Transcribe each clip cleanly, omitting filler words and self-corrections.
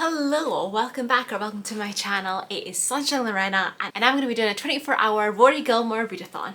Hello, welcome back or welcome to my channel. It is Sunshine Lorena and I'm going to be doing a 24-hour Rory Gilmore readathon.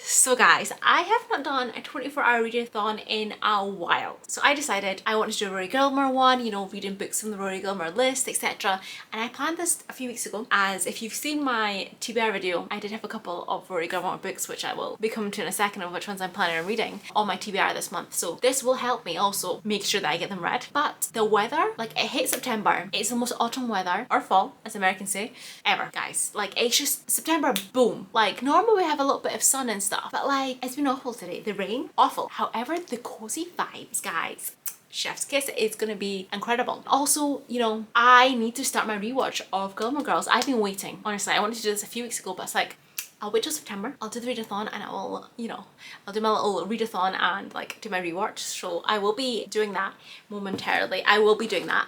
So guys, I have not done a 24-hour readathon in a while. So I decided I wanted to do a Rory Gilmore one, you know, reading books from the Rory Gilmore list, etc. And I planned this a few weeks ago, as if you've seen my TBR video, I did have a couple of Rory Gilmore books, which I will be coming to in a second of which ones I'm planning on reading on my TBR this month. So this will help me also make sure that I get them read. But the weather, like it hit September, it's the most autumn weather, or fall, as Americans say, ever, guys. Like it's just September, boom. Like normally we have a little bit of sun and stuff, but like it's been awful today. The rain, awful. However, the cozy vibes, guys, chef's kiss, is gonna be incredible. Also, you know, I need to start my rewatch of Gilmore Girls. I've been waiting, honestly. I wanted to do this a few weeks ago, but it's like, I'll wait till September, I'll do the readathon, and I will, you know, I'll do my little readathon and like do my rewatch. So I will be doing that momentarily. I will be doing that.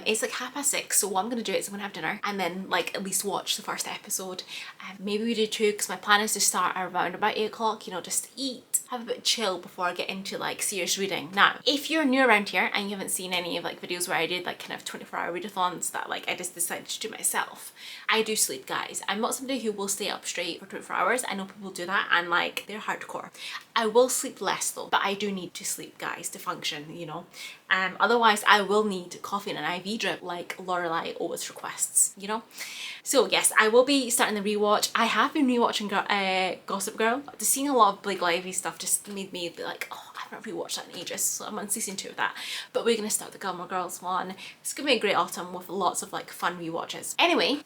It's like 6:30, so what I'm gonna do is I'm gonna have dinner and then like at least watch the first episode. Maybe we do two, because my plan is to start around about 8 o'clock, you know, just eat, have a bit of chill before I get into like serious reading. Now, if you're new around here and you haven't seen any of like videos where I did like kind of 24-hour readathons that like I just decided to do myself, I do sleep, guys. I'm not somebody who will stay up straight for 24 hours. I know people do that and like they're hardcore. I will sleep less though, but I do need to sleep, guys, to function, you know. Otherwise I will need coffee and an IV drip like Lorelai always requests, you know. So yes, I will be starting the rewatch. I have been rewatching Gossip Girl. Just seeing a lot of Blake Lively stuff just made me be like, oh, I've not rewatched that in ages, so I'm on season 2 of that. But we're gonna start the Gilmore Girls one. It's gonna be a great autumn with lots of like fun rewatches. Anyway,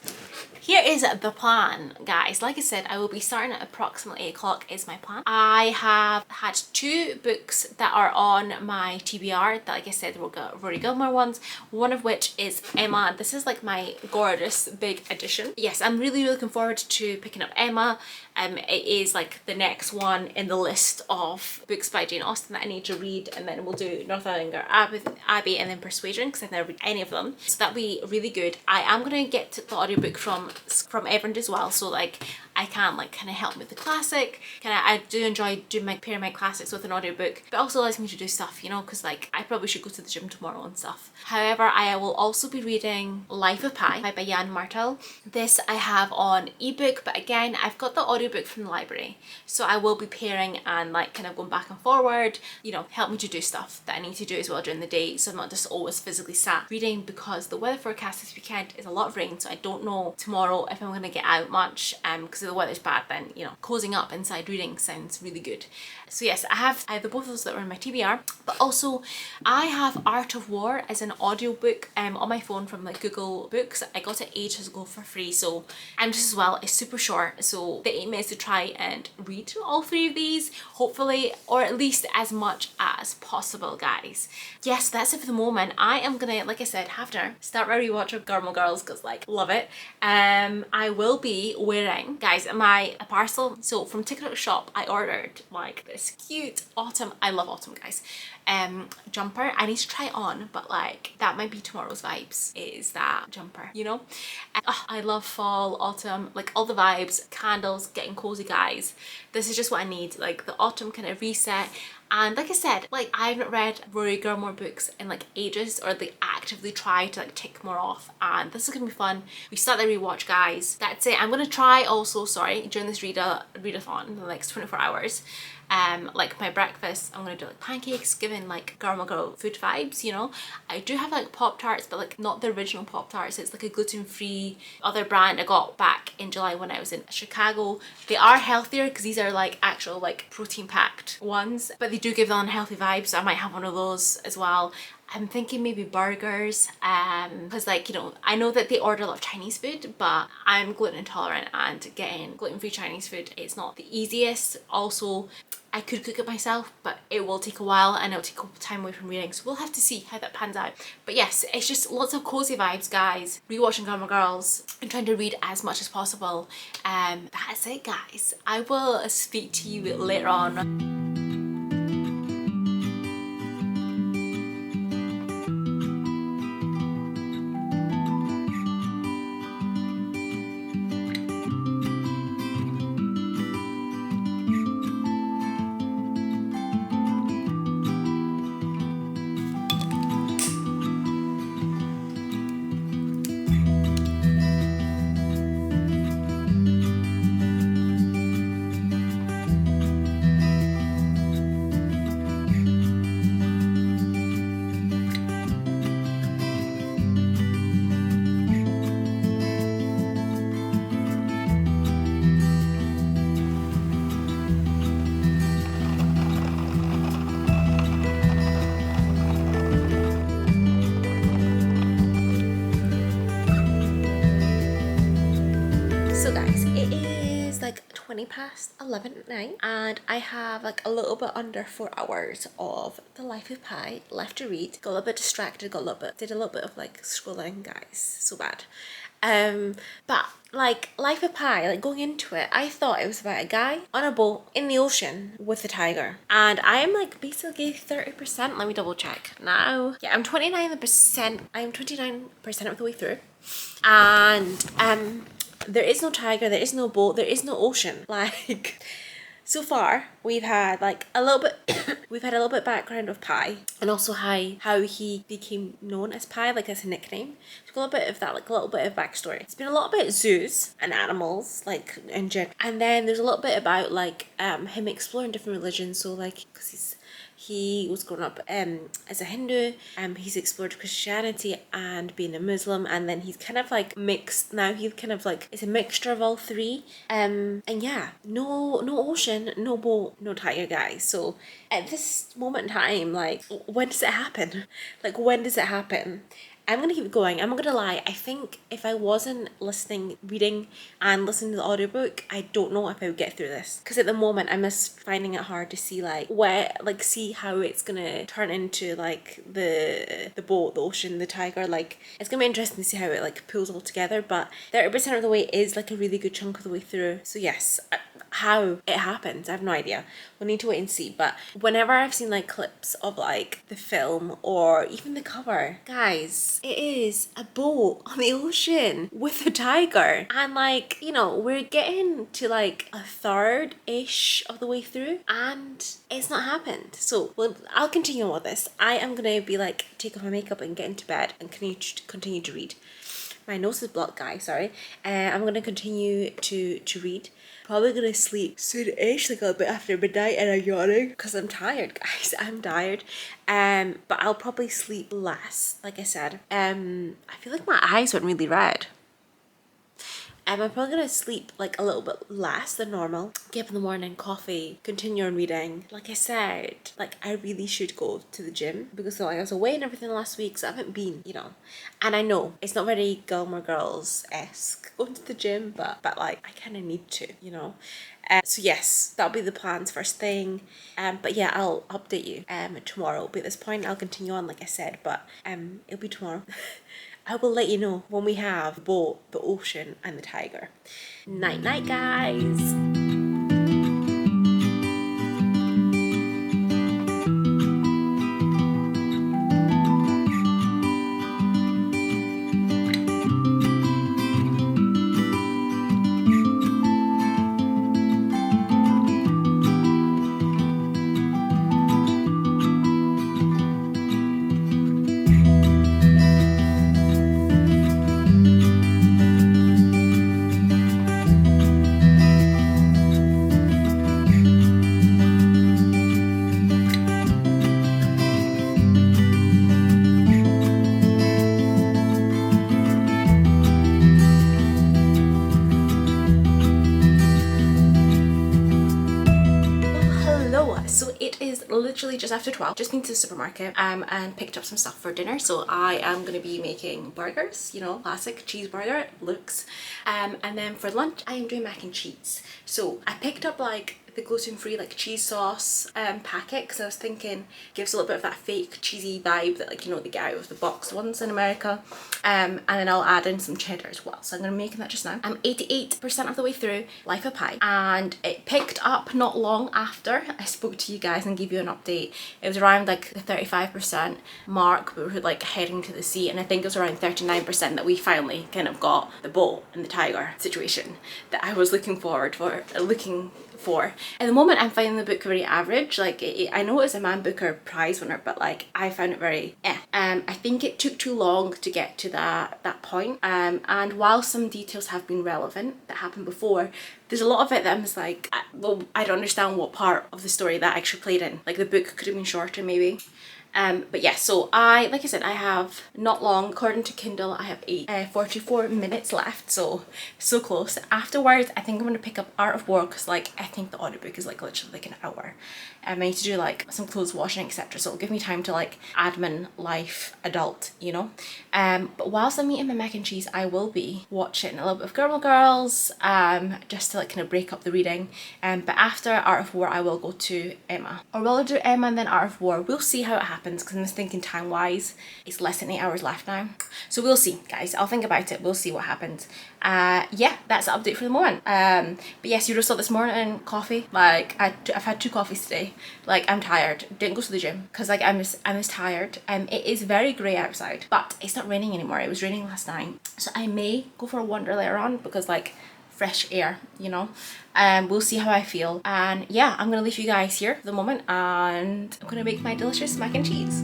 here is the plan, guys. Like I said, I will be starting at approximately 8 o'clock is my plan. I have had 2 books that are on my TBR that, like I said, were Rory Gilmore ones, one of which is Emma. This is like my gorgeous big edition. Yes, I'm really looking forward to picking up Emma. It is like the next one in the list of books by Jane Austen that I need to read, and then we'll do Northanger Abbey and then Persuasion, because I've never read any of them, so that'll be really good. I am gonna get the audiobook from Everend as well, so like I can like kind of help with the classic. I do enjoy doing pairing my classics with an audiobook, but also allows me to do stuff, you know, because like I probably should go to the gym tomorrow and stuff. However, I will also be reading Life of Pi by Jan Martel. This I have on ebook, but again, I've got the audiobook from the library, so I will be pairing and like kind of going back and forward, you know, help me to do stuff that I need to do as well during the day, so I'm not just always physically sat reading, because the weather forecast this weekend is a lot of rain, so I don't know tomorrow if I'm going to get out much, because if the weather's bad, then, you know, cozying up inside reading sounds really good. So yes, I have either both of those that were in my TBR, but also I have Art of War as an audiobook on my phone from like Google Books. I got it ages ago for free, so, and just as well, it's super short, so the aim is to try and read all 3 of these, hopefully, or at least as much as possible, guys. Yes, that's it for the moment. I am gonna, like I said, have dinner, start my rewatch of Gilmore Girls, because like, love it. I will be wearing, guys, my parcel, so from TikTok shop, I ordered like this cute autumn, I love autumn, guys, jumper. I need to try it on, but like that might be tomorrow's vibes, is that jumper, you know. I love fall, autumn, like all the vibes, candles, getting cozy, guys. This is just what I need, like the autumn kind of reset. And like I said, like I haven't read Rory Gilmore books in like ages, or they actively try to like tick more off, and this is gonna be fun. We start the rewatch, guys. That's it. I'm gonna try also, sorry, during this readathon in the next 24 hours, like my breakfast, I'm gonna do like pancakes, giving like Gilmore Girl food vibes, you know. I do have like Pop-Tarts, but like not the original Pop-Tarts. It's like a gluten-free other brand I got back in July when I was in Chicago. They are healthier, because these are like actual like protein packed ones, but they do give the unhealthy vibes, so I might have one of those as well. I'm thinking maybe burgers, because like, you know, I know that they order a lot of Chinese food, but I'm gluten intolerant, and getting gluten-free Chinese food is not the easiest. Also, I could cook it myself, but it will take a while and it'll take a time away from reading, so we'll have to see how that pans out. But yes, it's just lots of cozy vibes, guys. Rewatching Gilmore Girls and trying to read as much as possible. That's it, guys. I will speak to you later on. 11 at night, and I have like a little bit under 4 hours of The Life of Pi left to read. Got a little bit distracted, did a little bit of like scrolling, guys, so bad. But like Life of Pi, like going into it, I thought it was about a guy on a boat in the ocean with a tiger. And I'm like basically 30%, let me double check now. Yeah, I'm 29%, I'm 29% of the way through. And there is no tiger, there is no boat, there is no ocean. Like, so far we've had like a little bit we've had a little bit background of Pi, and also how he became known as Pi, like as a nickname. So a little bit of that, like a little bit of backstory. It's been a lot about zoos and animals, like in general. And then there's a little bit about like him exploring different religions. So like, because he was growing up as a Hindu, he's explored Christianity and being a Muslim, and then he's kind of like mixed now. He's kind of like, it's a mixture of all three. And yeah, no ocean, no boat, no tiger, guys. So at this moment in time, like, when does it happen? Like, when does it happen? I'm gonna keep going. I'm not gonna lie. I think if I wasn't reading and listening to the audiobook, I don't know if I would get through this. Because at the moment, I'm just finding it hard to see see how it's gonna turn into like the boat, the ocean, the tiger. Like, it's gonna be interesting to see how it like pulls all together. But 30% of the way is like a really good chunk of the way through. So yes, how it happens, I have no idea. We'll need to wait and see. But whenever I've seen like clips of like the film or even the cover, guys, it is a boat on the ocean with a tiger. And like, you know, we're getting to like a third-ish of the way through and it's not happened. So I'll continue on with this. I am gonna be like, take off my makeup and get into bed and continue to read. My nose is blocked, guys, sorry. I'm gonna continue to read. Probably gonna sleep soon-ish, like a bit after midnight, and I'm yawning because I'm tired, guys. I'm tired. But I'll probably sleep less, like I said. I feel like my eyes went really red. I'm probably gonna sleep like a little bit less than normal. Get up in the morning, coffee, continue on reading. Like I said, like I really should go to the gym because like, I was away and everything last week, so I haven't been, you know. And I know it's not very Gilmore Girls-esque going to the gym, but like I kind of need to, you know. So yes, that'll be the plans first thing. But yeah, I'll update you tomorrow. But at this point, I'll continue on like I said, but it'll be tomorrow. I will let you know when we have the boat, the ocean, and the tiger. Night night, guys. So it is literally just after 12. Just been to the supermarket and picked up some stuff for dinner. So I am going to be making burgers, you know, classic cheeseburger looks. And then for lunch I am doing mac and cheese. So I picked up like the gluten-free like cheese sauce packet because I was thinking gives a little bit of that fake cheesy vibe that, like, you know, they get out of the box ones in America. And then I'll add in some cheddar as well. So I'm going to be making that just now. I'm 88% of the way through Life of Pi, and it picked up not long after I spoke to you guys and gave you an update. It was around like the 35% mark, but we were like heading to the sea, and I think it was around 39% that we finally kind of got the boat and the tiger situation that I was looking for. At the moment I'm finding the book very average. Like I know it's a Man Booker prize winner, but like I found it very I think it took too long to get to that point, and while some details have been relevant that happened before, there's a lot of it that I'm just like, well, I don't understand what part of the story that actually played in. Like the book could have been shorter maybe. But yeah, so like I said, I have not long, according to Kindle, I have 44 minutes left, so close. Afterwards, I think I'm going to pick up Art of War, because like I think the audiobook is like literally like an hour. I need to do like some clothes washing, etc. So it'll give me time to like admin, life, adult, you know. But whilst I'm eating my mac and cheese, I will be watching a little bit of Gilmore Girls, just to like kind of break up the reading. But after Art of War, I will go to Emma. Or will I do Emma and then Art of War? We'll see how it happens, because I'm just thinking time wise, it's less than 8 hours left now. So we'll see, guys. I'll think about it. We'll see what happens. Yeah, that's the update for the moment. But yes, you just saw this morning coffee. Like I've had 2 coffees today. Like I'm tired. Didn't go to the gym because like I'm just tired. It is very grey outside, but it's not raining anymore. It was raining last night, so I may go for a wander later on, because like fresh air, you know. We'll see how I feel. And yeah, I'm gonna leave you guys here for the moment, and I'm gonna make my delicious mac and cheese.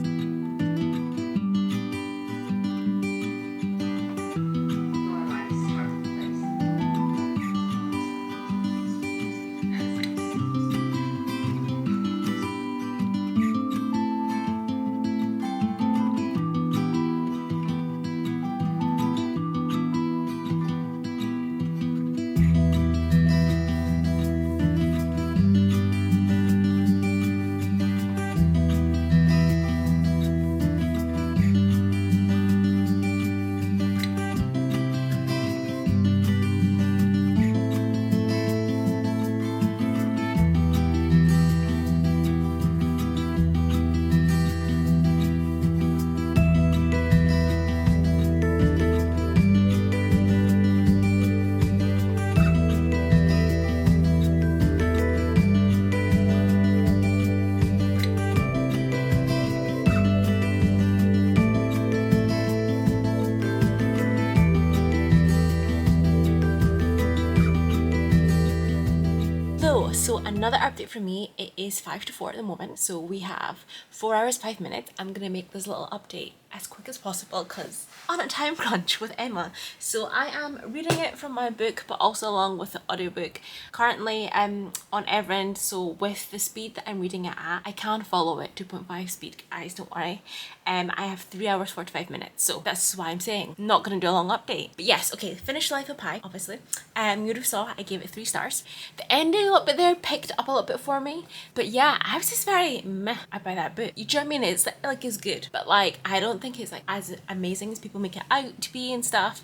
So another update for me, it is 5 to 4 at the moment, so we have 4 hours 5 minutes. I'm gonna make this little update as quick as possible because on a time crunch with Emma. So I am reading it from my book, but also along with the audiobook. Currently on Everend, so with the speed that I'm reading it at, I can follow it 2.5 speed, guys, don't worry. I have 3 hours 45 minutes, so that's why I'm saying not gonna do a long update. But yes, okay, finished Life of Pi, obviously. You would have saw I gave it 3 stars. The ending a little bit there picked up a little bit for me, but yeah, I was just very meh about that book. You know what I mean? It's like it's good, but like I don't think it's like as amazing as people make it out to be and stuff.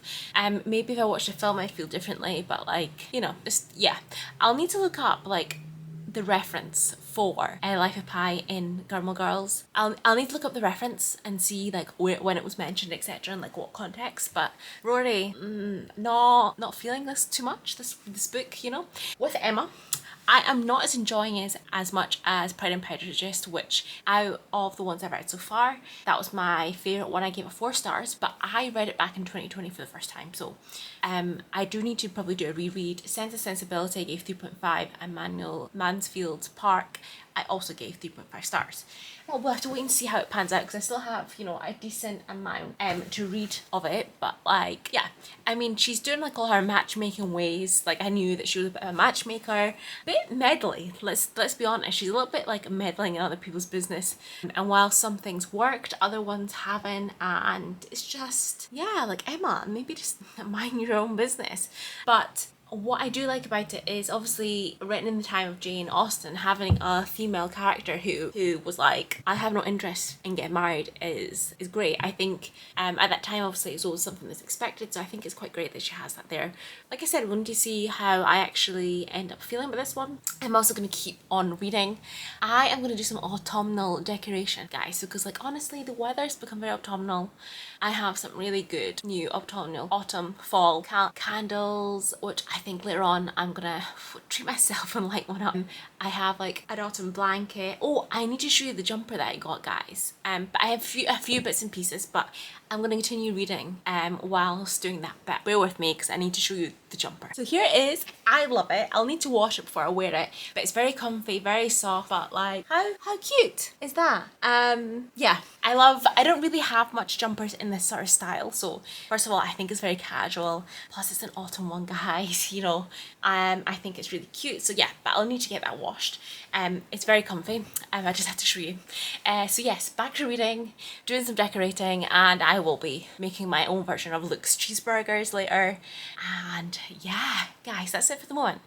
Maybe if I watched the film I'd feel differently, but like, you know, just yeah, I'll need to look up like the reference for Life of Pi in Gilmore Girls. I'll need to look up the reference and see like when it was mentioned, etc., and like what context. But Rory, not feeling this too much, this book, you know. With Emma, I am not as enjoying it as much as Pride and Prejudice, which out of the ones I've read so far, that was my favourite one. I gave it 4 stars, but I read it back in 2020 for the first time, so I do need to probably do a reread. Sense and Sensibility I gave 3.5, and Mansfield Park I also gave 3.5 stars. Well, we'll have to wait and see how it pans out, because I still have, you know, a decent amount to read of it. But like, yeah, I mean, she's doing like all her matchmaking ways. Like I knew that she was a bit of a matchmaker, a bit meddly. Let's be honest. She's a little bit like meddling in other people's business. And while some things worked, other ones haven't. And it's just, yeah, like Emma, maybe just mind your own business. But what I do like about it is obviously written in the time of Jane Austen, having a female character who was like, I have no interest in getting married is great. I think at that time obviously it's always something that's expected, so I think it's quite great that she has that there. Like I said, we're going to see how I actually end up feeling with this one. I'm also going to keep on reading. I am going to do some autumnal decoration, guys, because like honestly the weather's become very autumnal. I have some really good new autumn fall candles, which I think later on I'm gonna treat myself and light one up. I have like an autumn blanket. Oh, I need to show you the jumper that I got, guys. But I have a few bits and pieces, but I'm going to continue reading whilst doing that bit. Bear with me because I need to show you the jumper. So here it is. I love it. I'll need to wash it before I wear it, but it's very comfy, very soft, but like how cute is that? Yeah, I don't really have much jumpers in this sort of style. So first of all, I think it's very casual. Plus it's an autumn one, guys, you know. I think it's really cute. So yeah, but I'll need to get that washed. It's very comfy. I just had to show you. So yes, back to reading, doing some decorating, and I will be making my own version of Luke's cheeseburgers later. And yeah, guys, that's it for the moment.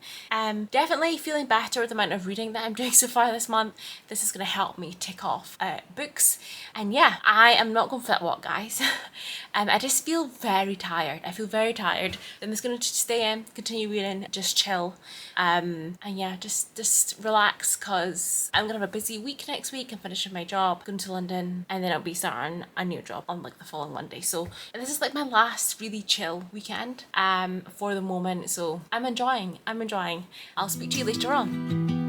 Definitely feeling better with the amount of reading that I'm doing so far this month. This is going to help me tick off books. And yeah, I am not going for that walk, guys. I just feel very tired. I feel very tired. I'm just going to stay in, continue reading, just chill. And yeah, just relax, because I'm going to have a busy week next week. I'm finishing my job, going to London, and then I'll be starting a new job on like the following Monday. So this is like my last really chill weekend for the moment. So I'm enjoying. I'll speak to you later on.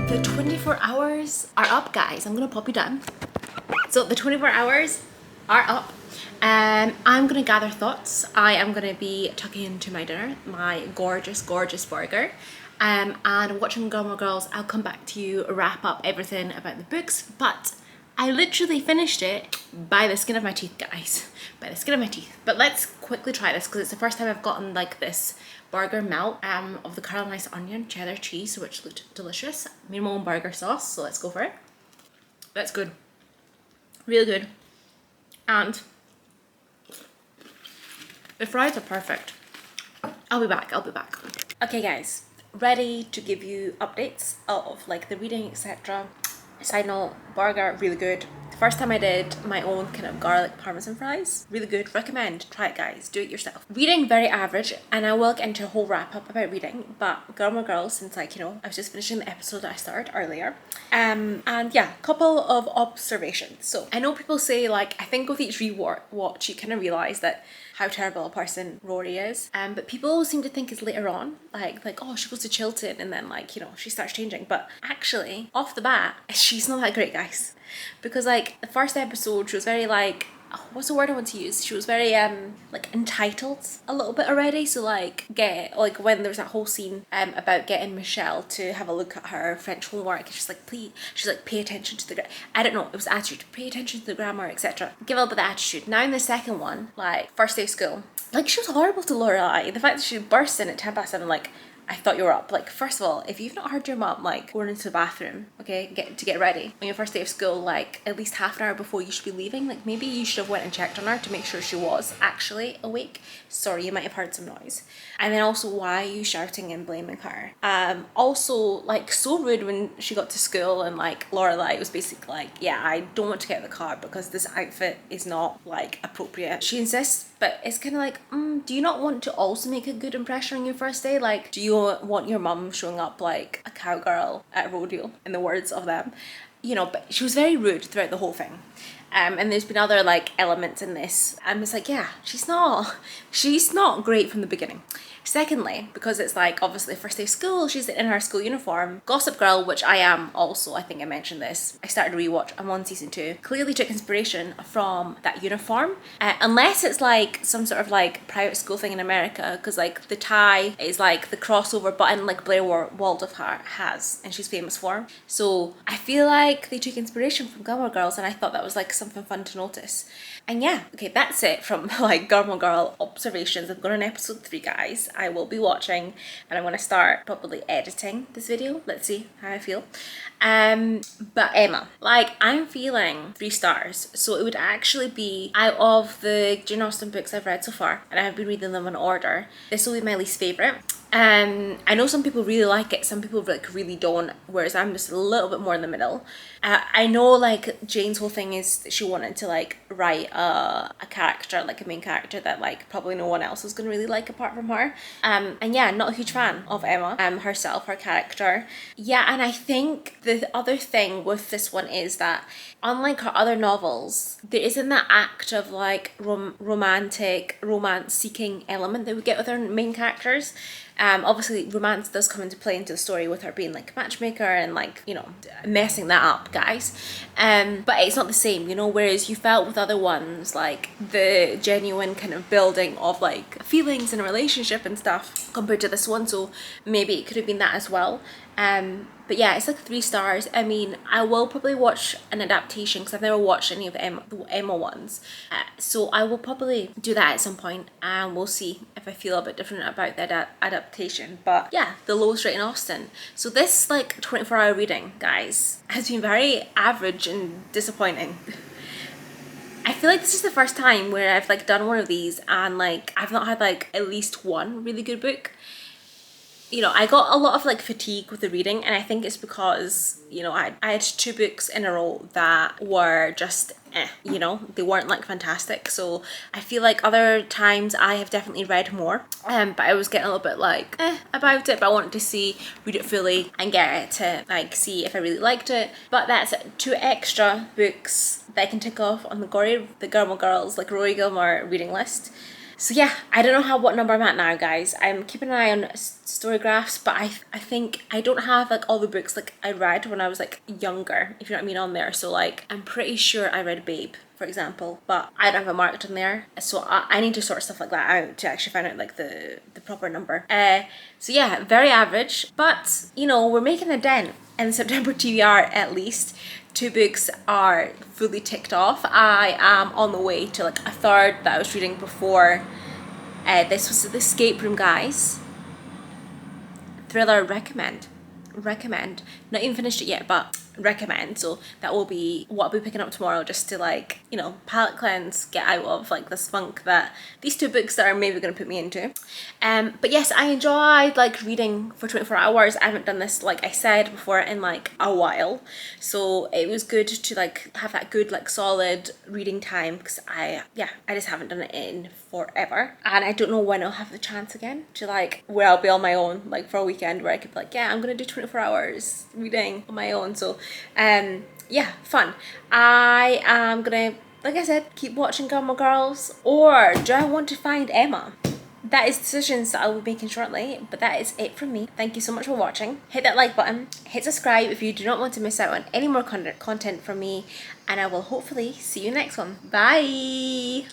The 24 hours are up, guys. I'm gonna pop you down. So the 24 hours are up. I'm gonna gather thoughts. I am gonna be tucking into my dinner, my gorgeous burger, and watching Gilmore Girls. I'll come back to you, wrap up everything about the books, but I literally finished it by the skin of my teeth, guys. By the skin of my teeth. But let's quickly try this, because it's the first time I've gotten like this burger melt of the caramelized onion cheddar cheese, which looked delicious. I made my own burger sauce, so let's go for it. That's good. Really good. And the fries are perfect. I'll be back. Okay, guys, ready to give you updates of like the reading, etc. Side note, burger, really good. The first time I did my own kind of garlic parmesan fries. Really good, recommend, try it guys, do it yourself. Reading, very average, and I will get into a whole wrap up about reading, but Gilmore Girls, since like, you know, I was just finishing the episode that I started earlier. And yeah, couple of observations. So I know people say like, I think with each rewatch you kind of realise that how terrible a person Rory is. But people seem to think it's later on, like oh, she goes to Chilton and then like, you know, she starts changing. But actually, off the bat, she's not that great, guys. Because like the first episode, she was very like, what's the word I want to use? She was very like entitled a little bit already. So like when there was that whole scene about getting Michelle to have a look at her French homework, she's like, please, she's like, pay attention to the I don't know, it was attitude, pay attention to the grammar, etc. Give a little bit of attitude. Now in the second one, like first day of school, like she was horrible to Lorelai. The fact that she burst in at 7:10, like, I thought you were up. Like, first of all, if you've not heard your mum like going into the bathroom, okay, get ready on your first day of school, like at least half an hour before you should be leaving, like maybe you should have went and checked on her to make sure she was actually awake. Sorry, you might have heard some noise. And then also, why are you shouting and blaming her? Also, like, so rude when she got to school and like Lorelai was basically like, yeah, I don't want to get in the car because this outfit is not like appropriate. She insists, but it's kind of like, do you not want to also make a good impression on your first day? Like, do you want your mum showing up like a cowgirl at rodeo, in the words of them? You know, but she was very rude throughout the whole thing. And there's been other like elements in this. And it's like, yeah, she's not great from the beginning. Secondly, because it's like obviously first day of school, she's in her school uniform. Gossip Girl, which I am also, I think I mentioned this, I started to rewatch, I'm on season 2, clearly took inspiration from that uniform. Unless it's like some sort of like private school thing in America, because like the tie is like the crossover button like Blair Waldorf has and she's famous for. So I feel like they took inspiration from Gilmore Girls, and I thought that was like something fun to notice. And yeah, okay, that's it from like Gilmore Girl observations. I've got on episode 3, guys. I will be watching, and I'm going to start probably editing this video. Let's see how I feel. But Emma, like, I'm feeling 3 stars. So it would actually be, out of the Jane Austen books I've read so far, and I have been reading them in order, this will be my least favourite. I know some people really like it, some people like really don't, whereas I'm just a little bit more in the middle. I know like Jane's whole thing is that she wanted to like write a character, like a main character that like probably no one else is gonna really like apart from her. And yeah, not a huge fan of Emma herself, her character. Yeah, and I think the other thing with this one is that unlike her other novels, there isn't that act of like romance seeking element that we get with her main characters. Obviously romance does come into play into the story with her being like a matchmaker and like, you know, messing that up, guys. But it's not the same, you know, whereas you felt with other ones like the genuine kind of building of like feelings in a relationship and stuff compared to this one. So maybe it could have been that as well. But yeah, it's like 3 stars. I mean, I will probably watch an adaptation because I've never watched any of the Emma ones. So I will probably do that at some point, and we'll see if I feel a bit different about that adaptation. But yeah, the lowest rate in Austen. So this like 24-hour reading, guys, has been very average and disappointing. I feel like this is the first time where I've like done one of these and like I've not had like at least one really good book. You know, I got a lot of like fatigue with the reading, and I think it's because, you know, I had 2 books in a row that were just you know, they weren't like fantastic. So I feel like other times I have definitely read more, but I was getting a little bit like about it, but I wanted to read it fully and get it to like see if I really liked it. But that's 2 extra books that I can tick off on the Gilmore Girls like Rory Gilmore reading list. So yeah, I don't know what number I'm at now, guys. I'm keeping an eye on Storygraphs, but I think I don't have like all the books like I read when I was like younger, if you know what I mean, on there. So like I'm pretty sure I read Babe, for example, but I don't have it marked in there. So I need to sort stuff like that out to actually find out like the proper number. So yeah, very average, but you know, we're making a dent in the September TBR at least. 2 books are fully ticked off. I am on the way to like a third that I was reading before. This was The Escape Room, guys. Thriller, recommend. Not even finished it yet, but recommend. So that will be what I'll be picking up tomorrow, just to like, you know, palate cleanse, get out of like this funk that these two books that are maybe going to put me into. But yes, I enjoyed like reading for 24 hours. I haven't done this, like I said before, in like a while, so it was good to like have that good like solid reading time, because I just haven't done it in forever, and I don't know when I'll have the chance again to like where I'll be on my own like for a weekend where I could be like, yeah, I'm gonna do 24 hours reading on my own. So yeah, fun. I am gonna, like I said, keep watching Gilmore Girls, or do I want to find Emma? That is decisions that I will be making shortly, but that is it from me. Thank you so much for watching. Hit that like button, hit subscribe if you do not want to miss out on any more content from me, and I will hopefully see you next one. Bye!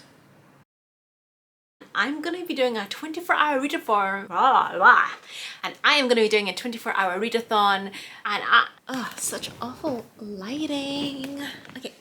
I'm going to be doing a 24-hour readathon, and I am going to be doing a 24-hour readathon, and such awful lighting. Okay.